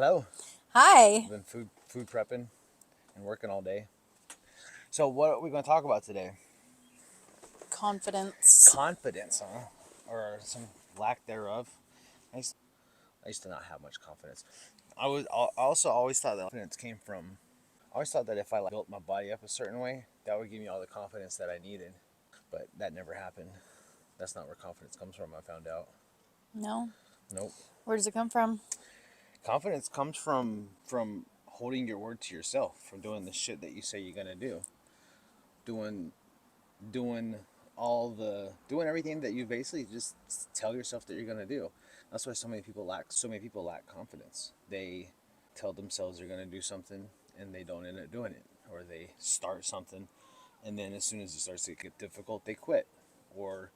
Hello. Hi. I've been food prepping and working all day. So what are we going to talk about today? Confidence. Confidence, huh? Or some lack thereof. I used to not have much confidence. I also always thought that confidence came from. I always thought that if I built my body up a certain way, that would give me all the confidence that I needed. But that never happened. That's not where confidence comes from. I found out. No. Nope. Where does it come from? Confidence comes from holding your word to yourself, from doing the shit that you say you're gonna do, doing doing doing everything that you basically just tell yourself that you're gonna do. That's why so many people lack confidence. They tell themselves they're gonna do something and they don't end up doing it, or they start something and then as soon as it starts to get difficult, they quit, or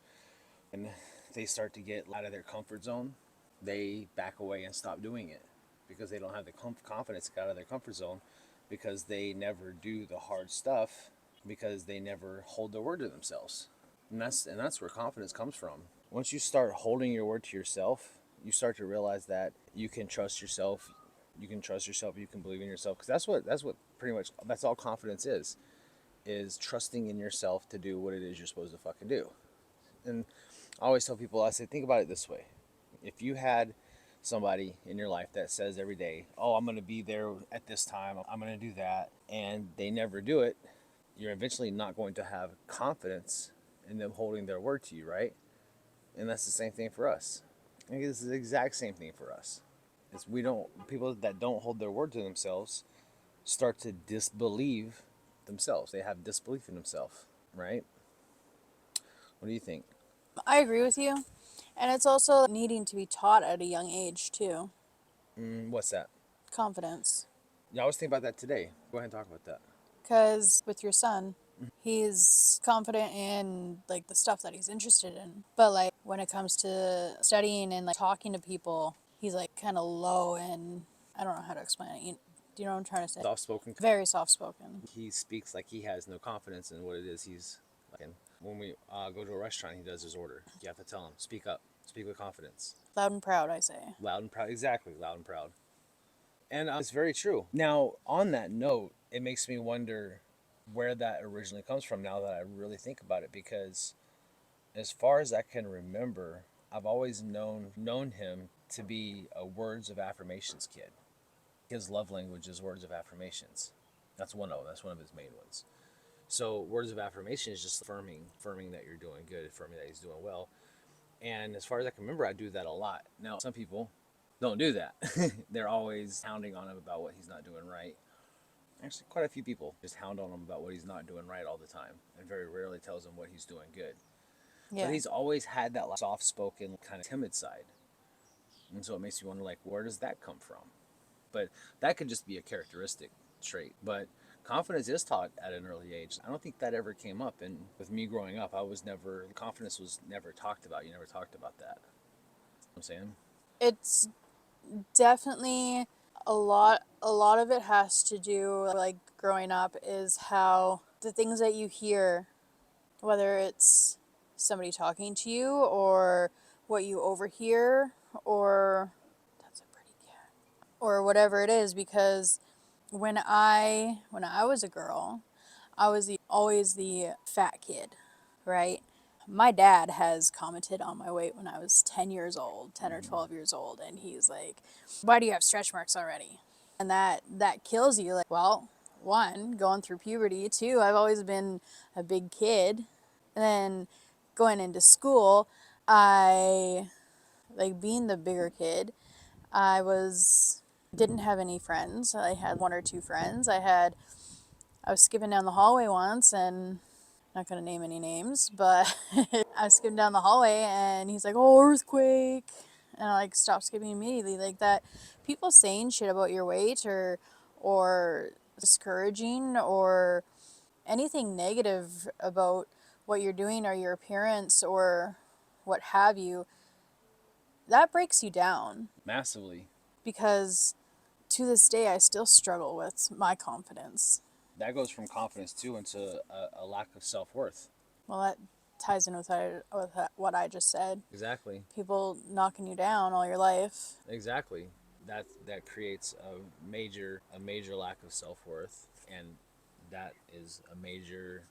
when they start to get out of their comfort zone, they back away and stop doing it because they don't have the confidence to get out of their comfort zone because they never do the hard stuff because they never hold their word to themselves. And that's where confidence comes from. Once you start holding your word to yourself, you start to realize that you can trust yourself. You can trust yourself. You can believe in yourself because that's what pretty much that's all confidence is trusting in yourself to do what it is you're supposed to fucking do. And I always tell people, I say, think about it this way: if you had somebody in your life that says every day, "Oh, I'm going to be there at this time. I'm going to do that," and they never do it, you're eventually not going to have confidence in them holding their word to you, right? And that's the same thing for us. I think it's the exact same thing for us. It's we don't people that don't hold their word to themselves start to disbelieve themselves. They have disbelief in themselves, right? What do you think? I agree with you. And it's also needing to be taught at a young age, too. What's that? Confidence. Yeah, I was thinking about that today. Go ahead and talk about that. Because with your son, he's confident in like the stuff that he's interested in. But like when it comes to studying and like talking to people, he's like kind of low and I don't know how to explain it. Do you know what I'm trying to say? Soft spoken. Very soft spoken. He speaks like he has no confidence in what it is he's like. And when we go to a restaurant, he does his order. You have to tell him, speak up, speak with confidence, Loud and proud, I say. loud and proud. Exactly, loud and proud. And it's very true. Now, on that note, it makes me wonder where that originally comes from. Now that I really think about it, because as far as I can remember, I've always known him to be a words of affirmations kid. His love language is words of affirmations. That's one of them. That's one of his main ones. So words of affirmation is just affirming that you're doing good, affirming that he's doing well. And as far as I can remember, I do that a lot. Now, some people don't do that. They're always hounding on him about what he's not doing right. Actually, quite a few people just hound on him about what he's not doing right all the time, and very rarely tells him what he's doing good. But Yeah. he's always had that like, soft-spoken, kind of timid side, and so it makes you wonder, like, where does that come from? But that could just be a characteristic trait. But confidence is taught at an early age. I don't think that ever came up. And with me growing up, confidence was never talked about. You never talked about that. You know what I'm saying? It's definitely a lot of it has to do like growing up is how the things that you hear, whether it's somebody talking to you or what you overhear or that's a pretty cat or whatever it is, because when I was a girl, I was always the fat kid, right? My dad has commented on my weight when I was 10 years old, 10 or 12 years old, and he's like, "Why do you have stretch marks already?" And that kills you. Like, well, one, going through puberty, two, I've always been a big kid. And then going into school, I like being the bigger kid, I was didn't have any friends. I had one or two friends. I was skipping down the hallway once and not gonna name any names, but I was skipping down the hallway and he's like, "Oh, earthquake," and I like stopped skipping immediately. Like that, people saying shit about your weight or discouraging or anything negative about what you're doing or your appearance or what have you, that breaks you down Massively. because to this day I still struggle with my confidence. That goes from confidence too into a lack of self worth. Well, that ties in with what I just said. Exactly. People knocking you down all your life. Exactly. that creates a major lack of self-worth, and that is a major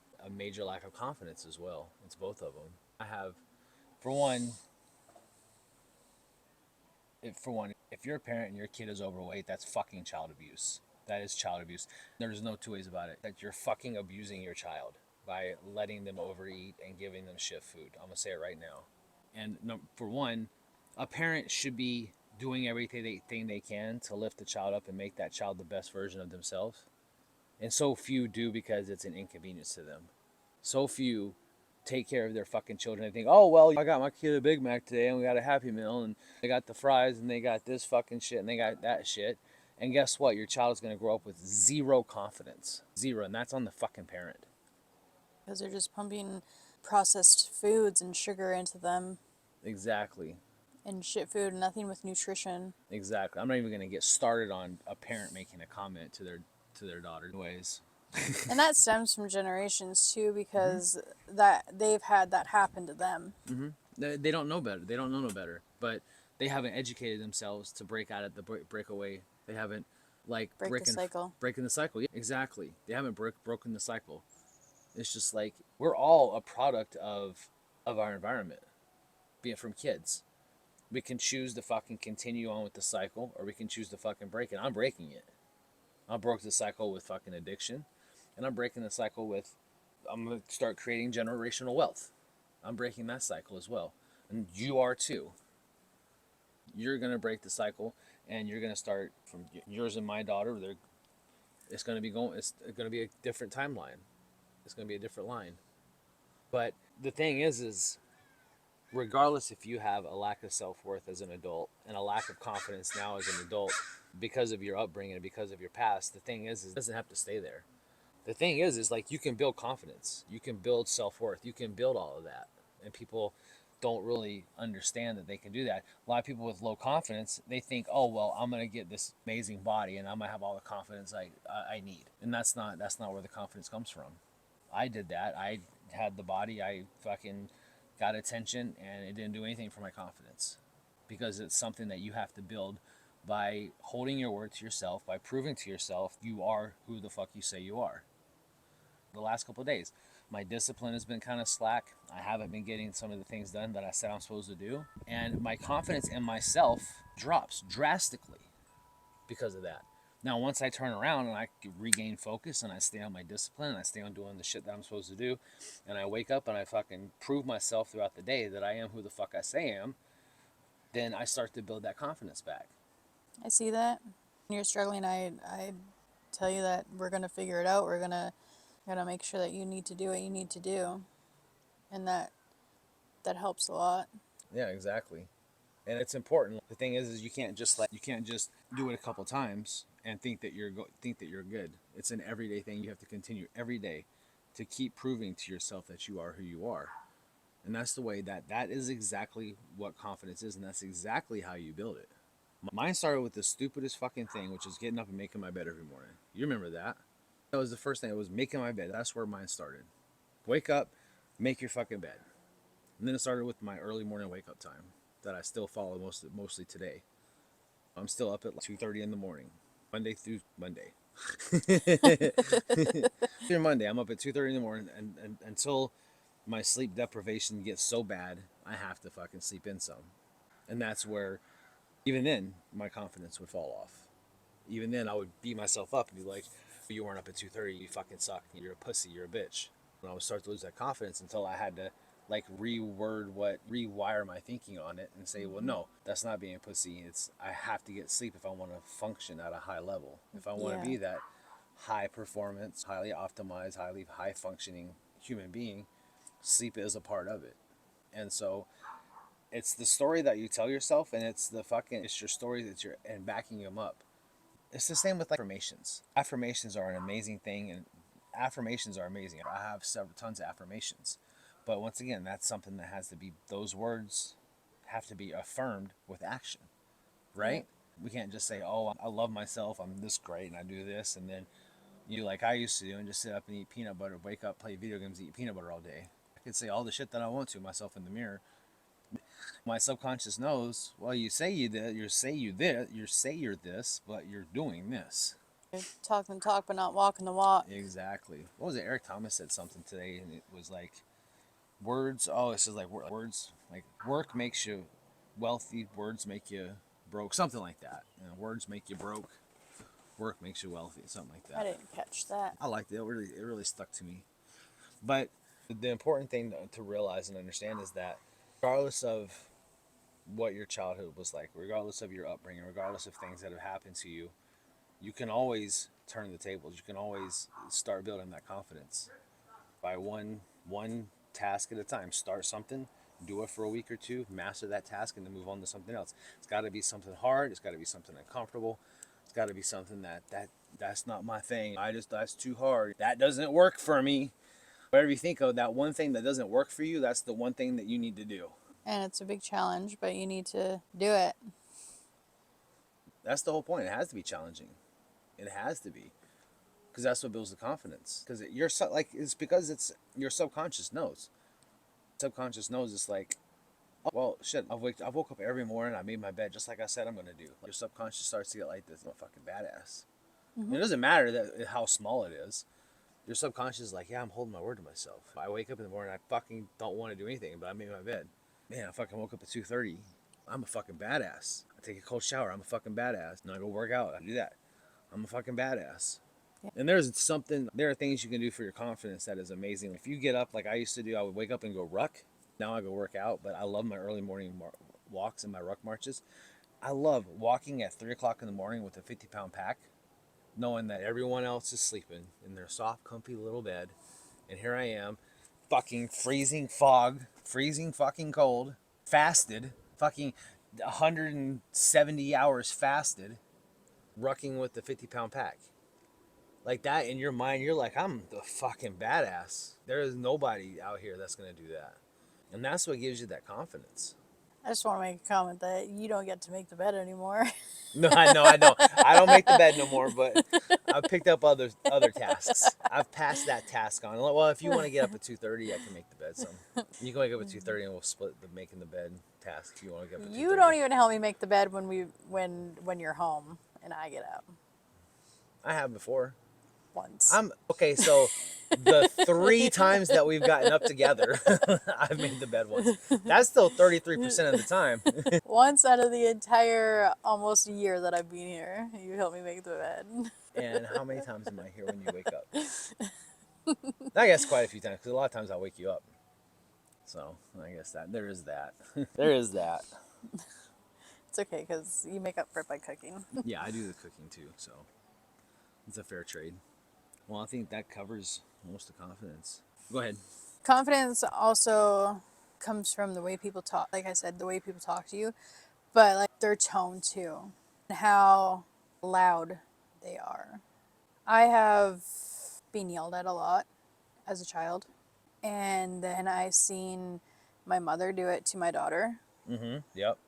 lack of confidence as well. It's both of them. I have, for one, if you're a parent and your kid is overweight, that's fucking child abuse. That is child abuse. There's no two ways about it. That you're fucking abusing your child by letting them overeat and giving them shit food. I'm gonna say it right now. And no, for one, a parent should be doing everything they can to lift the child up and make that child the best version of themselves. And so few do because it's an inconvenience to them. So few take care of their fucking children. They think, oh, well, I got my kid a Big Mac today and we got a Happy Meal and they got the fries and they got this fucking shit and they got that shit. And guess what? Your child is going to grow up with zero confidence. Zero. And that's on the fucking parent. Because they're just pumping processed foods and sugar into them Exactly. and shit food, nothing with nutrition. Exactly. I'm not even going to get started on a parent making a comment to their daughter. Anyways. And that stems from generations too, because that they've had that happen to them. They don't know better. They don't know no better. But they haven't educated themselves to break out of the breakaway. They haven't like Break the cycle. breaking the cycle. Yeah, exactly. They haven't broken the cycle. It's just like we're all a product of our environment, be it from kids. We can choose to fucking continue on with the cycle, or we can choose to fucking break it. I'm breaking it. I broke the cycle with fucking addiction, and I'm breaking the cycle with I'm gonna start creating generational wealth. I'm breaking that cycle as well, and you are too. You're gonna break the cycle, and you're gonna start from yours and my daughter. It's gonna be going. It's gonna be a different timeline. It's gonna be a different line. But the thing is regardless if you have a lack of self-worth as an adult and a lack of confidence now as an adult because of your upbringing and because of your past, the thing is it doesn't have to stay there. The thing is like you can build confidence, you can build self-worth, you can build all of that, and people don't really understand that they can do that. A lot of people with low confidence, they think, oh well, I'm gonna get this amazing body and I'm gonna have all the confidence I need, and that's not where the confidence comes from. I did that. I had the body. I fucking got attention, and it didn't do anything for my confidence because it's something that you have to build by holding your word to yourself, by proving to yourself you are who the fuck you say you are. The last couple of days, my discipline has been kind of slack. I haven't been getting some of the things done that I said I'm supposed to do, and my confidence in myself drops drastically because of that. Now, once I turn around and I regain focus and I stay on my discipline and I stay on doing the shit that I'm supposed to do, and I wake up and I fucking prove myself throughout the day that I am who the fuck I say I am, then I start to build that confidence back. I see that. When you're struggling, I tell you that we're gonna figure it out. We're gonna make sure that you need to do what you need to do, and that helps a lot. Yeah, exactly. And it's important. The thing is you can't just do it a couple times and think that you're good. It's an everyday thing. You have to continue every day to keep proving to yourself that you are who you are. And that's the way that is exactly what confidence is, and that's exactly how you build it. Mine started with the stupidest fucking thing, which is getting up and making my bed every morning. You remember that? That was the first thing. It was making my bed. That's where mine started. Wake up, make your fucking bed. And then it started with my early morning wake up time that I still follow mostly today. I'm still up at like 2:30 in the morning, Monday through Monday. Through Monday, I'm up at 2:30 in the morning, and until my sleep deprivation gets so bad, I have to fucking sleep in some. And that's where, even then, my confidence would fall off. Even then, I would beat myself up and be like, "You weren't up at 2:30. You fucking suck. You're a pussy. You're a bitch." And I would start to lose that confidence until I had to like rewire my thinking on it and say, well, no, that's not being a pussy. It's I have to get sleep if I want to function at a high level. If I want to Yeah. be that high performance, highly optimized, highly high functioning human being, sleep is a part of it. And so it's the story that you tell yourself, and it's your story that you're and backing them up. It's the same with like affirmations. Affirmations are an amazing thing, and affirmations are amazing. I have several tons of affirmations, but once again, that's something that has to be. Those words have to be affirmed with action, Yeah. right? We can't just say, "Oh, I love myself. I'm this great, and I do this," and then you do like I used to do and just sit up and eat peanut butter, wake up, play video games, eat peanut butter all day. I could say all the shit that I want to myself in the mirror. My subconscious knows, well, you say you did, you say you're this, but you're doing this. You're talking the talk, but not walking the walk. Exactly. What was it? Eric Thomas said something today, and it was like words. Oh, it says like words. Like work makes you wealthy. Words make you broke. Something like that. You know, words make you broke. Work makes you wealthy. Something like I that. didn't catch that. I liked it. It really stuck to me. But the important thing to realize and understand is that regardless of what your childhood was like, regardless of your upbringing, regardless of things that have happened to you, you can always turn the tables. You can always start building that confidence by one task at a time. Start something, do it for a week or two, master that task, and then move on to something else. It's got to be something hard. It's got to be something uncomfortable. It's got to be something that's not my thing. That's too hard. That doesn't work for me. Whatever you think of, that one thing that doesn't work for you, that's the one thing that you need to do. And it's a big challenge, but you need to do it. That's the whole point. It has to be challenging. It has to be, because that's what builds the confidence. Because it's because it's your subconscious knows. Subconscious knows it's like, oh, well, shit. I woke up every morning. I made my bed just like I said I'm gonna do. Your subconscious starts to get like this. I'm a fucking badass. Mm-hmm. It doesn't matter that how small it is. Your subconscious is like, yeah, I'm holding my word to myself. I wake up in the morning. I fucking don't want to do anything, but I made my bed. Man, I fucking woke up at 2:30. I'm a fucking badass. I take a cold shower. I'm a fucking badass. And I go work out. I do that. I'm a fucking badass. Yeah. And there are things you can do for your confidence that is amazing. If you get up like I used to do, I would wake up and go ruck. Now I go work out, but I love my early morning walks and my ruck marches. I love walking at 3 o'clock in the morning with a 50-pound pack, knowing that everyone else is sleeping in their soft, comfy little bed. And here I am, fucking freezing fog, freezing fucking cold, fasted, fucking 170 hours fasted, rucking with the 50-pound pack. Like that in your mind, you're like, I'm the fucking badass. There is nobody out here that's going to do that. And that's what gives you that confidence. I just want to make a comment that you don't get to make the bed anymore. No, I know, I don't. I don't make the bed no more, but I've picked up other tasks. I've passed that task on. Well, if you want to get up at 2:30, I can make the bed some. You can wake up at 2:30 and we'll split the making the bed task if you want to get up at 2:30. You don't even help me make the bed when you're home and I get up I have before. once. I'm okay, so the 3 times that we've gotten up together, I've made the bed once. That's still 33% of the time. Once out of the entire almost year that I've been here, you help me make the bed. And how many times am I here when you wake up? I guess quite a few times, because a lot of times I'll wake you up. So I guess there is that. There is that. It's okay because you make up for it by cooking. Yeah, I do the cooking too, so it's a fair trade. Well, I think that covers most of confidence. Go ahead. Confidence also comes from the way people talk. Like I said, the way people talk to you, but like their tone too, and how loud they are. I have been yelled at a lot as a child, and then I seen my mother do it to my daughter, Mm-hmm. Yep.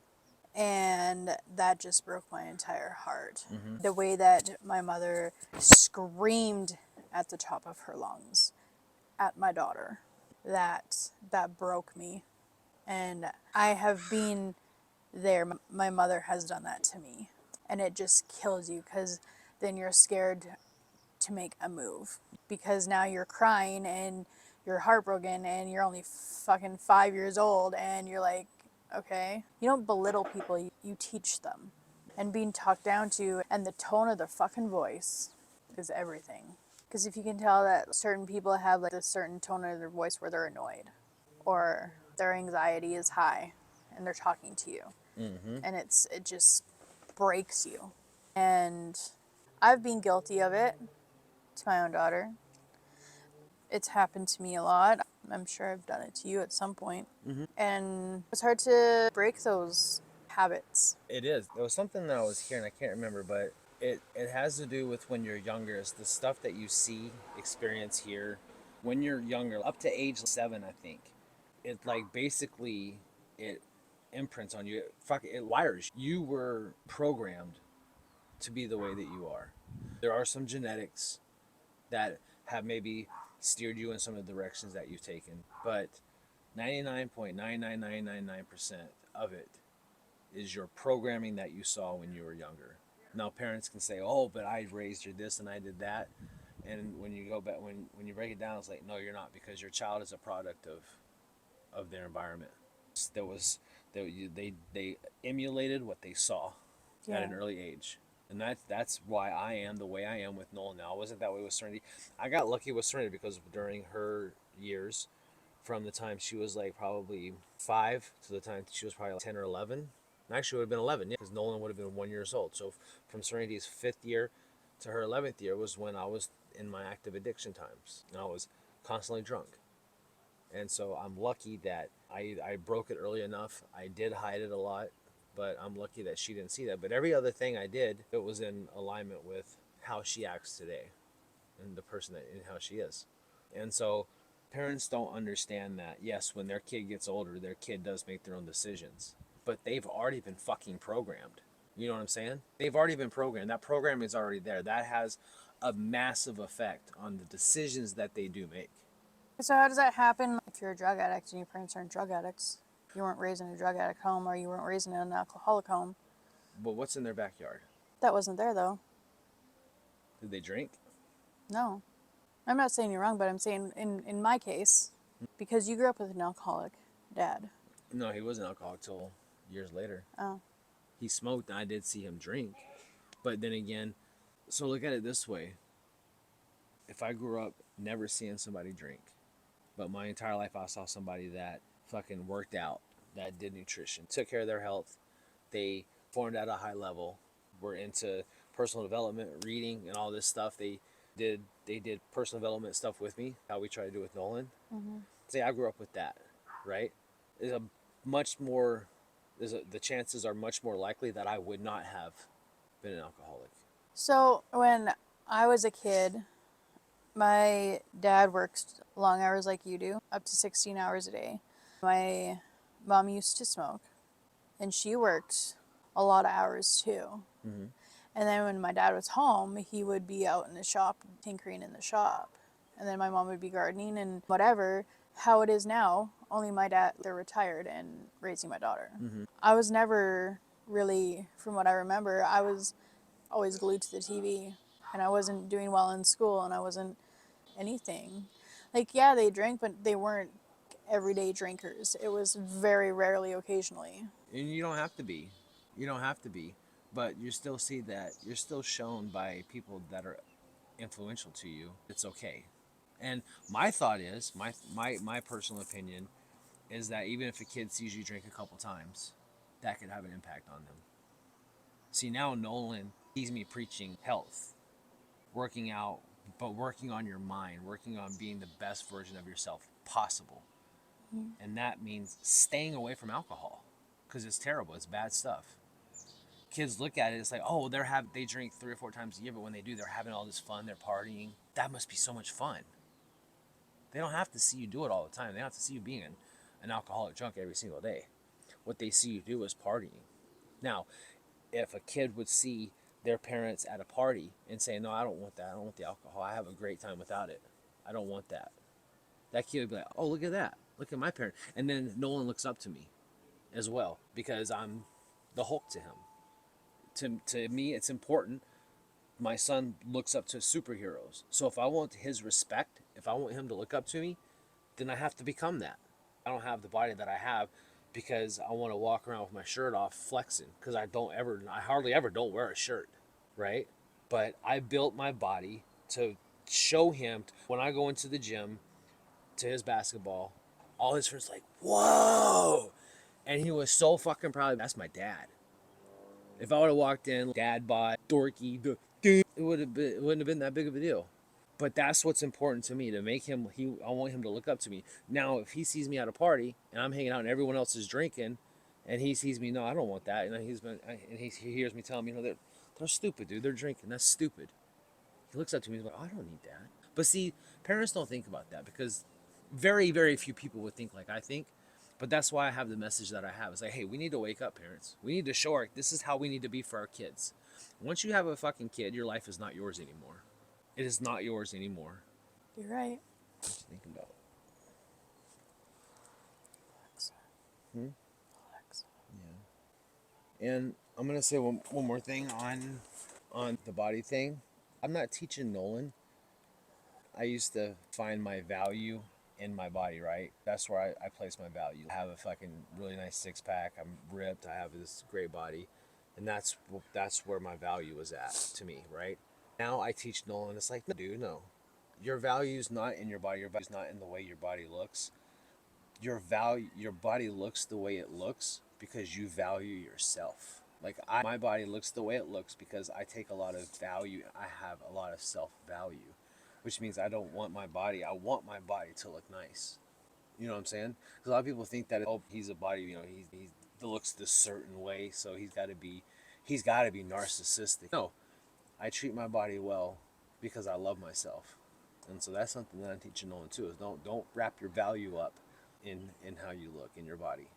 and that just broke my entire heart. Mm-hmm. The way that my mother screamed at the top of her lungs at my daughter, that broke me. And I have been there. My mother has done that to me, and it just kills you because then you're scared to make a move because now you're crying and you're heartbroken and you're only fucking 5 years old and you're like, okay, you don't belittle people, you teach them. And being talked down to and the tone of their fucking voice is everything. Because if you can tell that certain people have like a certain tone of their voice where they're annoyed or their anxiety is high and they're talking to you, Mm-hmm. and it just breaks you. And I've been guilty of it to my own daughter. It's happened to me a lot. I'm sure I've done it to you at some point. Mm-hmm. And it's hard to break those habits. It is. There was something that I was hearing, I can't remember, but it has to do with when you're younger. It's the stuff that you see, experience, hear when you're younger, up to age 7, I think. It like basically it imprints on you. It wires. You were programmed to be the way that you are. There are some genetics that have maybe steered you in some of the directions that you've taken, but 99.99999% of it is your programming that you saw when you were younger. Now parents can say, "Oh, but I raised you this and I did that." And when you go back when you break it down, it's like, "No, you're not, because your child is a product of their environment." There was they emulated what they saw at Yeah. an early age. And that's why I am the way I am with Nolan now. I wasn't that way with Serenity. I got lucky with Serenity because during her years, from the time she was like probably 5 to the time she was probably like 10 or 11. Actually, it would have been 11, yeah, because Nolan would have been 1 year old. So from Serenity's 5th year to her 11th year was when I was in my active addiction times. And I was constantly drunk. And so I'm lucky that I broke it early enough. I did hide it a lot, but I'm lucky that she didn't see that. But every other thing I did, it was in alignment with how she acts today and the person that and how she is. And so parents don't understand that, yes, when their kid gets older, their kid does make their own decisions, but they've already been fucking programmed. You know what I'm saying? They've already been programmed. That program is already there. That has a massive effect on the decisions that they do make. So how does that happen if you're a drug addict and your parents aren't drug addicts? You weren't raised in a drug addict home or you weren't raised in an alcoholic home. But what's in their backyard? That wasn't there though. Did they drink? No. I'm not saying you're wrong, but I'm saying in my case, because you grew up with an alcoholic dad. No, he wasn't alcoholic till years later. Oh. He smoked, and I did see him drink. But then again, so look at it this way. If I grew up never seeing somebody drink, but my entire life I saw somebody that fucking worked out, that did nutrition, took care of their health, they formed at a high level, were into personal development, reading, and all this stuff. They did personal development stuff with me, how we try to do with Nolan. Mm-hmm. Say I grew up with that, right? There's a much more the chances are much more likely that I would not have been an alcoholic. So when I was a kid, my dad worked long hours like you do, up to 16 hours a day. My mom used to smoke, and she worked a lot of hours too. Mm-hmm. And then when my dad was home, he would be out in the shop, tinkering in the shop. And then my mom would be gardening and whatever. How it is now, only my dad, they're retired and raising my daughter. Mm-hmm. I was never really, from what I remember, I was always glued to the TV. And I wasn't doing well in school and I wasn't anything. Like, yeah, they drank, but they weren't everyday drinkers. It was very rarely, occasionally. And you don't have to be. You don't have to be. But you still see that you're still shown by people that are influential to you. It's okay. And my thought is, my personal opinion is that even if a kid sees you drink a couple times, that could have an impact on them. See, now Nolan sees me preaching health, working out, but working on your mind, working on being the best version of yourself possible. Mm-hmm. And that means staying away from alcohol because it's terrible. It's bad stuff. Kids look at it, it's like, oh, they drink 3 or 4 times a year, but when they do, they're having all this fun, they're partying. That must be so much fun. They don't have to see you do it all the time. They don't have to see you being an alcoholic drunk every single day. What they see you do is partying. Now, if a kid would see their parents at a party and say, no, I don't want that. I don't want the alcohol. I have a great time without it. I don't want that. That kid would be like, oh, look at that. Look at my parent. And then Nolan looks up to me as well because I'm the Hulk to him. To me, it's important. My son looks up to superheroes. So if I want his respect, if I want him to look up to me, then I have to become that. I don't have the body that I have because I want to walk around with my shirt off flexing because I hardly ever don't wear a shirt, right? But I built my body to show him when I go into the gym to his basketball, all his friends like, whoa. And he was so fucking proud. That's my dad. If I would have walked in, dad bod, dorky, it wouldn't have been that big of a deal. But that's what's important to me to make him. I want him to look up to me. Now, if he sees me at a party and I'm hanging out and everyone else is drinking, and he sees me, no, I don't want that. And he hears me telling me, they're stupid, dude. They're drinking. That's stupid. He looks up to me. He's like, I don't need that. But see, parents don't think about that because very, very few people would think like I think. But that's why I have the message that I have. It's like, hey, we need to wake up, parents. We need to show this is how we need to be for our kids. Once you have a fucking kid, your life is not yours anymore. It is not yours anymore. You're right. What you thinking about? Alexa. Yeah. And I'm gonna say one more thing on the body thing. I'm not teaching Nolan. I used to find my value in my body, right? That's where I place my value. I have a fucking really nice six pack. I'm ripped. I have this great body, and that's where my value was at to me, right? Now I teach Nolan. It's like, no, dude, no. Your value's not in your body. Your value's not in the way your body looks. Your body looks the way it looks because you value yourself. Like my body looks the way it looks because I take a lot of value. I have a lot of self value, which means I don't want my body. I want my body to look nice. You know what I'm saying? Because a lot of people think that, oh, he's a body. You know, he looks this certain way, so he's got to be narcissistic. No, I treat my body well because I love myself, and so that's something that I'm teaching Nolan too. Is don't wrap your value up in how you look in your body.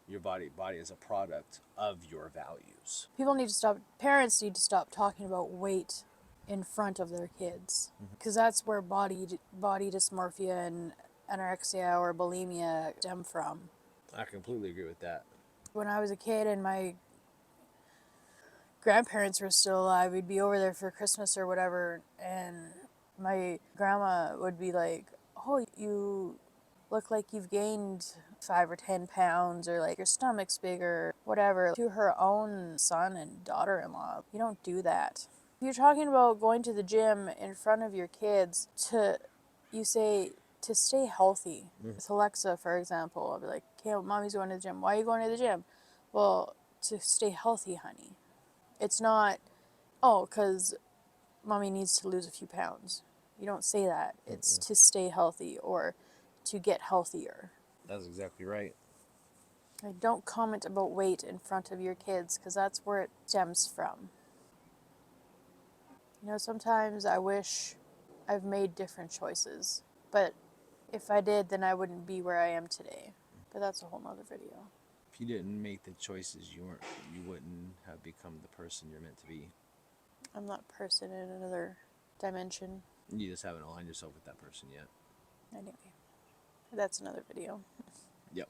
Your body is a product of your values. People need to stop, parents need to stop talking about weight in front of their kids. Because that's where body dysmorphia and anorexia or bulimia stem from. I completely agree with that. When I was a kid and my grandparents were still alive, we'd be over there for Christmas or whatever, and my grandma would be like, "Oh, you look like you've gained 5 or 10 pounds, or like your stomach's bigger, whatever," to her own son and daughter-in-law. You don't do that. If you're talking about going to the gym in front of your kids, you say to stay healthy. With Alexa, for example, I'll be like, "Okay, well, mommy's going to the gym. Why are you going to the gym?" "Well, to stay healthy, honey." It's not, "Oh, because mommy needs to lose a few pounds." You don't say that. It's to stay healthy or to get healthier. That's exactly right. Don't comment about weight in front of your kids because that's where it stems from. Sometimes I wish I've made different choices, but if I did, then I wouldn't be where I am today. But that's a whole nother video. If you didn't make the choices, you wouldn't have become the person you're meant to be. I'm that person in another dimension. You just haven't aligned yourself with that person yet. Anyway, that's another video. Yep.